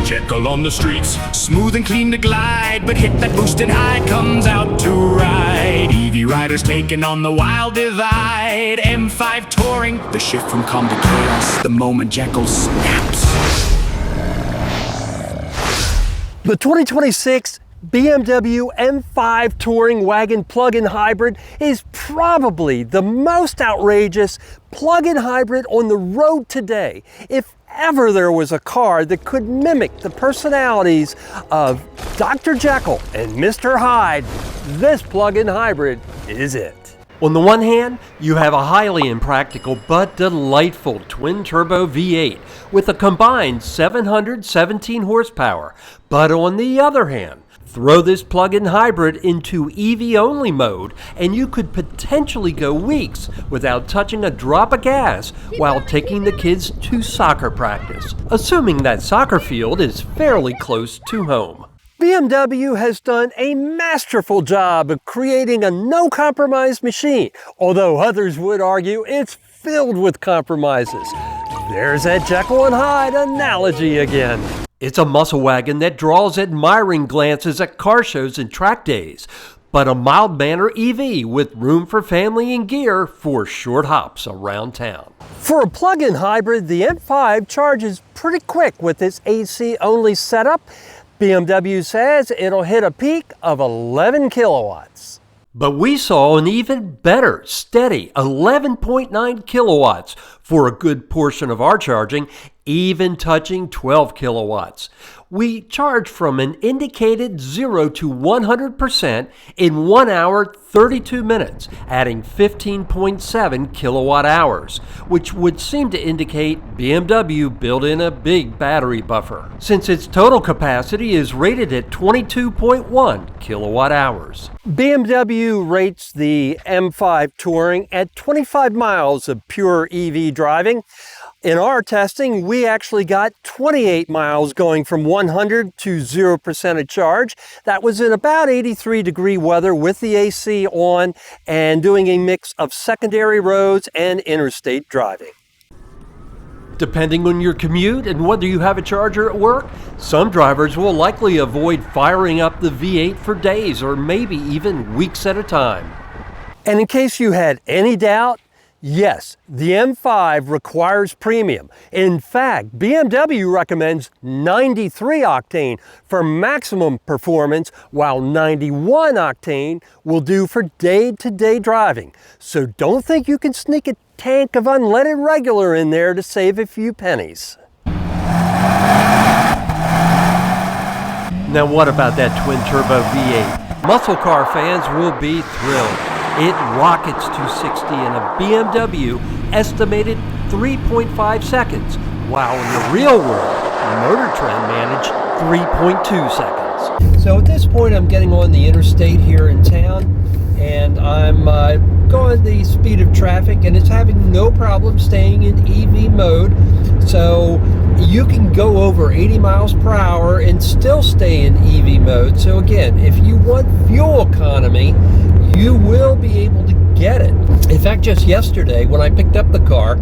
Jekyll on the streets, smooth and clean to glide, but hit that boosted Hyde, comes out to ride. EV riders taking on the wild divide. M5 touring, the shift from calm to chaos, the moment Jekyll snaps. The 2026 BMW M5 Touring Wagon plug-in hybrid is probably the most outrageous plug-in hybrid on the road today. If ever there was a car that could mimic the personalities of Dr. Jekyll and Mr. Hyde, this plug-in hybrid is it. On the one hand, you have a highly impractical but delightful twin-turbo V8 with a combined 717 horsepower. But on the other hand, throw this plug-in hybrid into EV-only mode and you could potentially go weeks without touching a drop of gas while taking the kids to soccer practice, assuming that soccer field is fairly close to home. BMW has done a masterful job of creating a no-compromise machine, although others would argue it's filled with compromises. There's that Jekyll and Hyde analogy again. It's a muscle wagon that draws admiring glances at car shows and track days, but a mild-mannered EV with room for family and gear for short hops around town. For a plug-in hybrid, the M5 charges pretty quick with its AC-only setup. BMW says it'll hit a peak of 11 kilowatts. But we saw an even better, steady 11.9 kilowatts for a good portion of our charging, even touching 12 kilowatts. We charge from an indicated 0 to 100% in 1 hour 32 minutes, adding 15.7 kilowatt hours, which would seem to indicate BMW built in a big battery buffer, since its total capacity is rated at 22.1 kilowatt hours. BMW rates the M5 Touring at 25 miles of pure EV driving. In our testing, we actually got 28 miles going from 100 to 0% of charge. That was in about 83-degree weather with the AC on and doing a mix of secondary roads and interstate driving. Depending on your commute and whether you have a charger at work, some drivers will likely avoid firing up the V8 for days or maybe even weeks at a time. And in case you had any doubt, yes, the M5 requires premium. In fact, BMW recommends 93 octane for maximum performance, while 91 octane will do for day-to-day driving. So don't think you can sneak a tank of unleaded regular in there to save a few pennies. Now what about that twin-turbo V8? Muscle car fans will be thrilled. It rockets to 60 in a BMW estimated 3.5 seconds, while in the real world, Motor Trend managed 3.2 seconds. So at this point, I'm getting on the interstate here in town, and I'm going the speed of traffic, and it's having no problem staying in EV mode. So you can go over 80 miles per hour and still stay in EV mode. So again, if you want fuel economy, you will be able to get it. In fact, just yesterday when I picked up the car,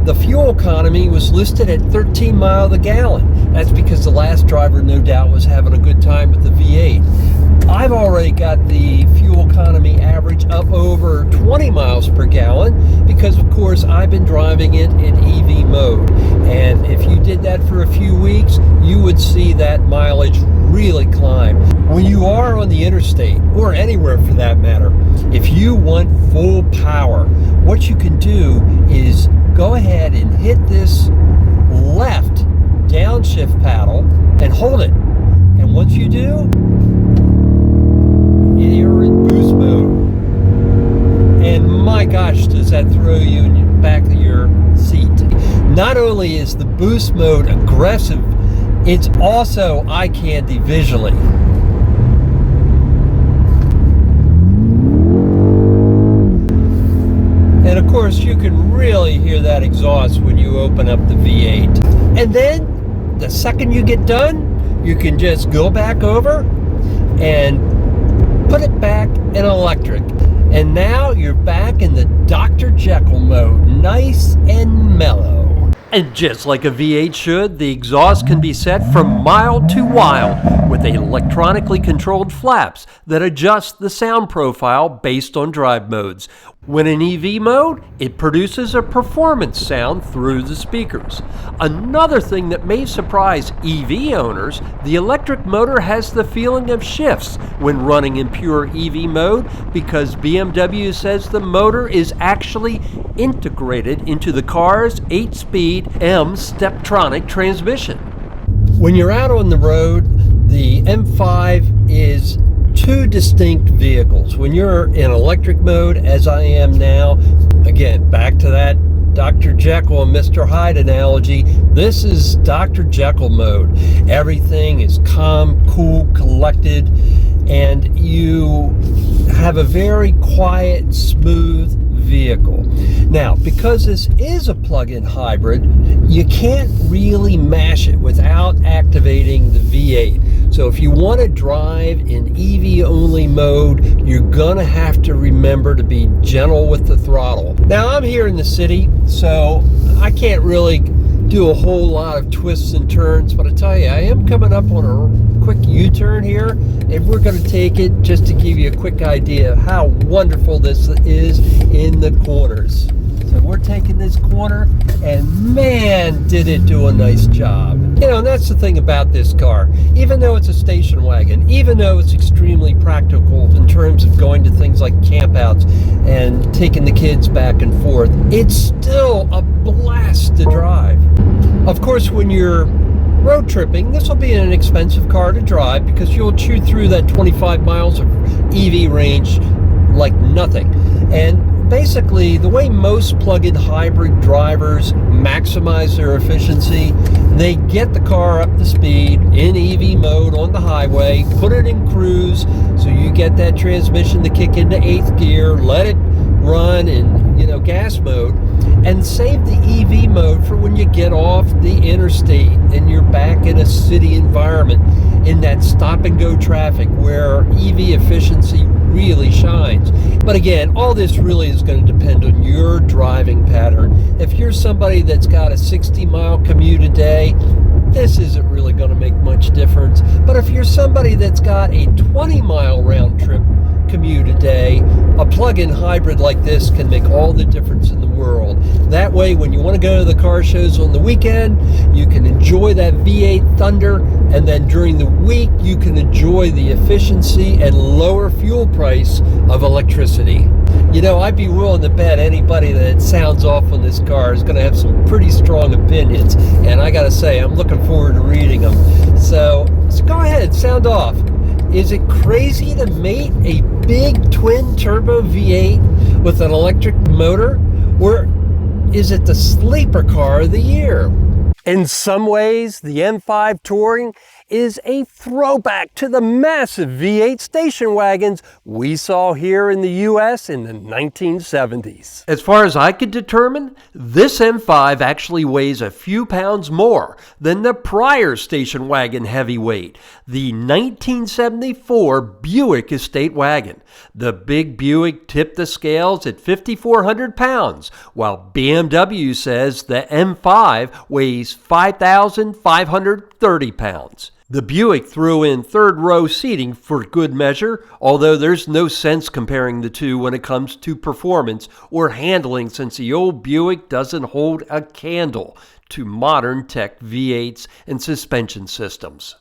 the fuel economy was listed at 13 miles a gallon. That's because the last driver no doubt was having a good time with the V8. I've already got the fuel economy average up over 20 miles per gallon because, of course, I've been driving it in EV mode. And if you did that for a few weeks, you would see that mileage really climb. When you are on the interstate, or anywhere for that matter, if you want full power, what you can do is go ahead and hit this left downshift paddle and hold it. And once you do, you're in boost mode. And my gosh, does that throw you in the back of your seat. Not only is the boost mode aggressive, it's also eye candy visually. And of course, you can really hear that exhaust when you open up the V8. And then, the second you get done, you can just go back over and put it back in electric. And now you're back in the Dr. Jekyll mode, nice and mellow. And just like a V8 should, the exhaust can be set from mild to wild with electronically controlled flaps that adjust the sound profile based on drive modes. When in EV mode, it produces a performance sound through the speakers. Another thing that may surprise EV owners, the electric motor has the feeling of shifts when running in pure EV mode because BMW says the motor is actually integrated into the car's 8-speed M Steptronic transmission. When you're out on the road, the M5 is two distinct vehicles. When you're in electric mode, as I am now, again, back to that Dr. Jekyll and Mr. Hyde analogy, this is Dr. Jekyll mode. Everything is calm, cool, collected, and you have a very quiet, smooth vehicle. Now, because this is a plug-in hybrid, you can't really mash it without activating the V8. So if you want to drive in EV-only mode, you're gonna have to remember to be gentle with the throttle. Now, I'm here in the city, so I can't really do a whole lot of twists and turns, but I tell you, I am coming up on a quick U-turn here, and we're going to take it just to give you a quick idea of how wonderful this is in the corners. So we're taking this corner, and man, did it do a nice job. You know, and that's the thing about this car. Even though it's a station wagon, even though it's extremely practical in terms of going to things like campouts and taking the kids back and forth, it's still a blast to drive. Of course, when you're road tripping, this will be an expensive car to drive because you'll chew through that 25 miles of EV range like nothing. And basically, the way most plug-in hybrid drivers maximize their efficiency, they get the car up to speed in EV mode on the highway, put it in cruise, so you get that transmission to kick into 8th gear, let it run in, gas mode, and save the EV mode for when you get off the interstate and you're back in a city environment in that stop and go traffic where EV efficiency really shines. But again, all this really is going to depend on your driving pattern. If you're somebody that's got a 60-mile commute a day, this isn't really going to make much difference. But if you're somebody that's got a 20-mile round trip commute a day, a plug-in hybrid like this can make all the difference in the world. That way, when you want to go to the car shows on the weekend, you can enjoy that V8 thunder, and then during the week, you can enjoy the efficiency and lower fuel price of electricity. I'd be willing to bet anybody that sounds off on this car is going to have some pretty strong opinions, and I gotta say, I'm looking forward to reading them. So go ahead, sound off. Is it crazy to mate a big twin turbo V8 with an electric motor? Or is it the sleeper car of the year? In some ways, the M5 Touring is a throwback to the massive V8 station wagons we saw here in the US in the 1970s. As far as I could determine, this M5 actually weighs a few pounds more than the prior station wagon heavyweight, the 1974 Buick Estate Wagon. The big Buick tipped the scales at 5,400 pounds, while BMW says the M5 weighs 5,530 pounds. The Buick threw in third row seating for good measure, although there's no sense comparing the two when it comes to performance or handling, since the old Buick doesn't hold a candle to modern tech V8s and suspension systems.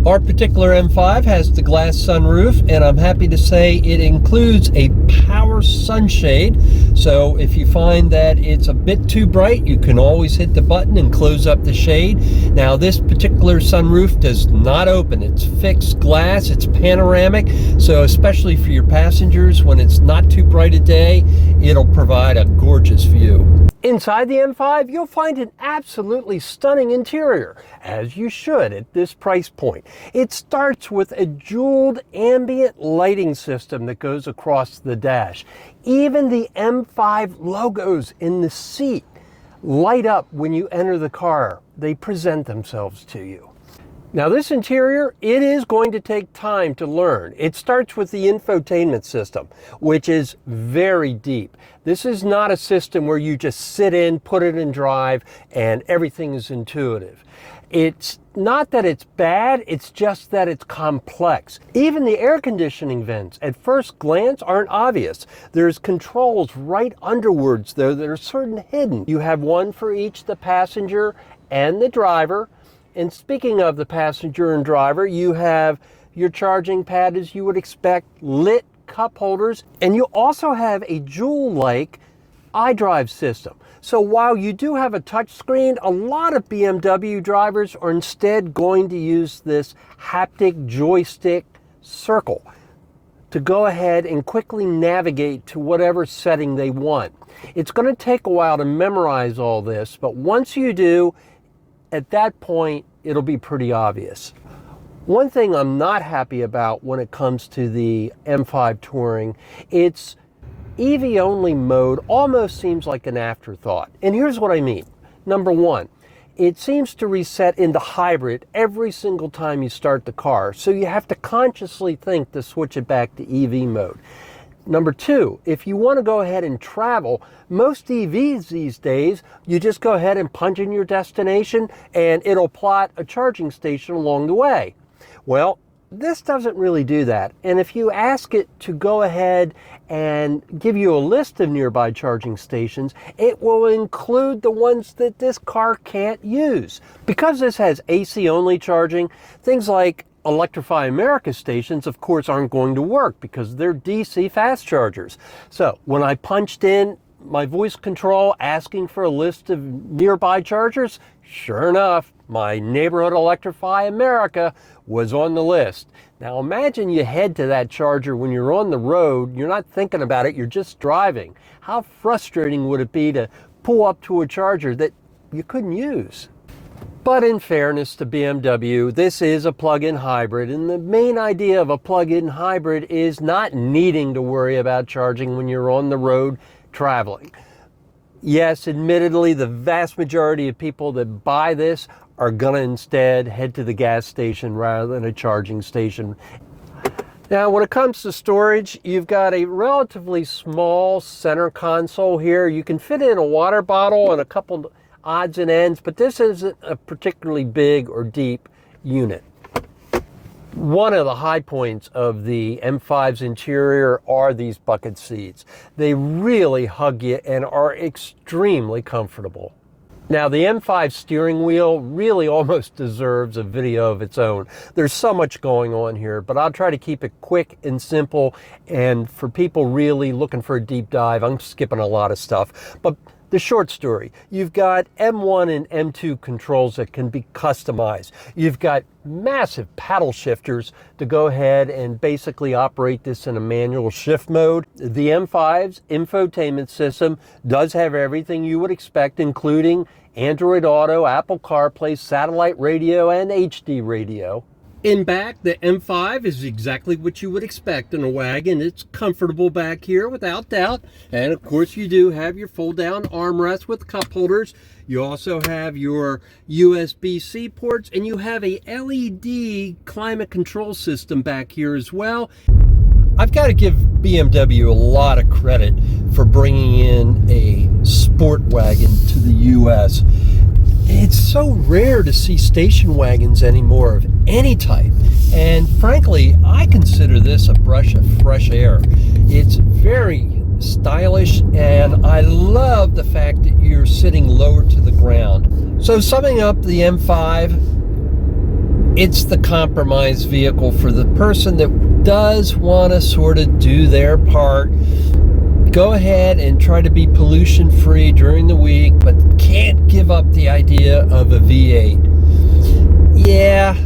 Our particular M5 has the glass sunroof, and I'm happy to say it includes a power sunshade. So if you find that it's a bit too bright, you can always hit the button and close up the shade. Now, this particular sunroof does not open. It's fixed glass, it's panoramic, so especially for your passengers, when it's not too bright a day, it'll provide a gorgeous view. Inside the M5, you'll find an absolutely stunning interior, as you should at this price point. It starts with a jeweled ambient lighting system that goes across the dash. Even the M5 logos in the seat light up when you enter the car. They present themselves to you. Now this interior, it is going to take time to learn. It starts with the infotainment system, which is very deep. This is not a system where you just sit in, put it in drive, and everything is intuitive. It's not that it's bad, it's just that it's complex. Even the air conditioning vents at first glance aren't obvious. There's controls right underwards though that are certain hidden. You have one for each the passenger and the driver. And speaking of the passenger and driver, you have your charging pad as you would expect, lit cup holders, and you also have a jewel-like iDrive system. So while you do have a touch screen, a lot of BMW drivers are instead going to use this haptic joystick circle to go ahead and quickly navigate to whatever setting they want. It's going to take a while to memorize all this, but once you do, at that point, it'll be pretty obvious. One thing I'm not happy about when it comes to the M5 Touring, its EV-only mode almost seems like an afterthought. And here's what I mean. Number one, it seems to reset into hybrid every single time you start the car, so you have to consciously think to switch it back to EV mode. Number two, if you want to go ahead and travel, most EVs these days, you just go ahead and punch in your destination and it'll plot a charging station along the way. Well, this doesn't really do that. And if you ask it to go ahead and give you a list of nearby charging stations, it will include the ones that this car can't use. Because this has AC only charging, things like Electrify America stations, of course, aren't going to work because they're DC fast chargers. So when I punched in my voice control asking for a list of nearby chargers, sure enough, my neighborhood Electrify America was on the list. Now imagine you head to that charger when you're on the road, you're not thinking about it, you're just driving. How frustrating would it be to pull up to a charger that you couldn't use? But in fairness to BMW, this is a plug-in hybrid, and the main idea of a plug-in hybrid is not needing to worry about charging when you're on the road traveling. Yes, admittedly, the vast majority of people that buy this are gonna instead head to the gas station rather than a charging station. Now, when it comes to storage, you've got a relatively small center console here. You can fit in a water bottle and a couple odds and ends, but this isn't a particularly big or deep unit. One of the high points of the M5's interior are these bucket seats. They really hug you and are extremely comfortable. Now, the M5 steering wheel really almost deserves a video of its own. There's so much going on here, but I'll try to keep it quick and simple. And for people really looking for a deep dive, I'm skipping a lot of stuff. But the short story, you've got M1 and M2 controls that can be customized. You've got massive paddle shifters to go ahead and basically operate this in a manual shift mode. The M5's infotainment system does have everything you would expect, including Android Auto, Apple CarPlay, satellite radio, and HD radio. In back, the M5 is exactly what you would expect in a wagon. It's comfortable back here without doubt. And of course you do have your fold down armrest with cup holders. You also have your USB-C ports, and you have a LED climate control system back here as well. I've got to give BMW a lot of credit for bringing in a sport wagon to the US. It's so rare to see station wagons anymore of any type, and frankly, I consider this a breath of fresh air. It's very stylish, and I love the fact that you're sitting lower to the ground. So summing up the M5, it's the compromise vehicle for the person that does want to sort of do their part. Go ahead and try to be pollution free during the week, but can't give up the idea of a V8. Yeah,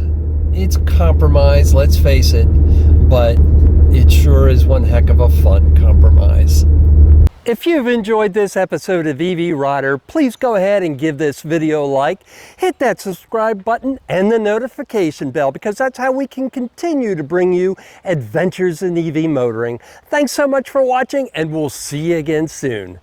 it's compromise, let's face it, but it sure is one heck of a fun compromise. If you've enjoyed this episode of EV Rider, please go ahead and give this video a like, hit that subscribe button and the notification bell, because that's how we can continue to bring you adventures in EV motoring. Thanks so much for watching, and we'll see you again soon.